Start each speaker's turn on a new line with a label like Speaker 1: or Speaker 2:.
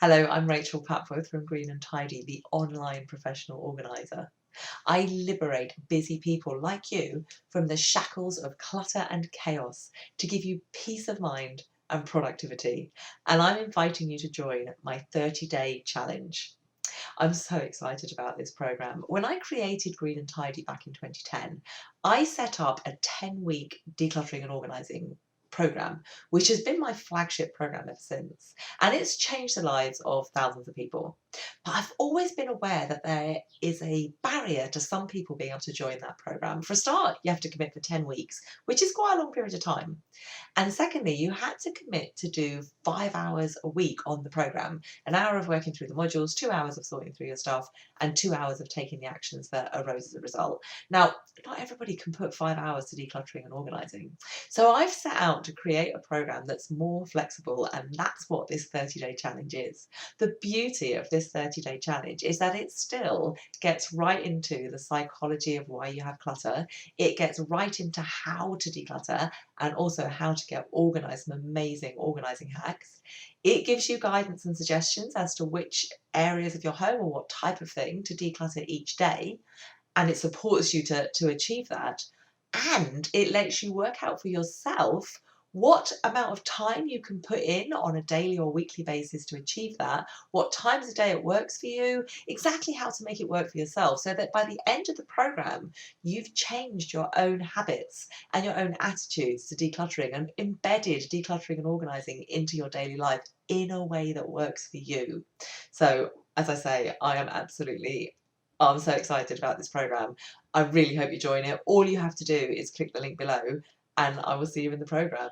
Speaker 1: Hello, I'm Rachel Papworth from Green and Tidy, the online professional organiser. I liberate busy people like you from the shackles of clutter and chaos to give you peace of mind and productivity. And I'm inviting you to join my 30-day challenge. I'm so excited about this program. When I created Green and Tidy back in 2010, I set up a 10-week decluttering and organising program, which has been my flagship program ever since. And it's changed the lives of thousands of people. But I've always been aware that there is a barrier to some people being able to join that program. For a start, you have to commit for 10 weeks, which is quite a long period of time. And secondly, you had to commit to do 5 hours a week on the program, an hour of working through the modules, 2 hours of sorting through your stuff, and 2 hours of taking the actions that arose as a result. Now, not everybody can put 5 hours to decluttering and organising. So I've set out to create a program that's more flexible, and that's what this 30-day challenge is. The beauty of this 30-day challenge is that it still gets right into the psychology of why you have clutter. It gets right into how to declutter and also how to get organised, some amazing organising hacks. It gives you guidance and suggestions as to which areas of your home or what type of thing to declutter each day, and it supports you to achieve that. And it lets you work out for yourself what amount of time you can put in on a daily or weekly basis to achieve that, what times a day it works for you, exactly how to make it work for yourself, so that by the end of the program, you've changed your own habits and your own attitudes to decluttering and embedded decluttering and organising into your daily life in a way that works for you. So, as I say, I'm so excited about this program. I really hope you join it. All you have to do is click the link below, and I will see you in the program.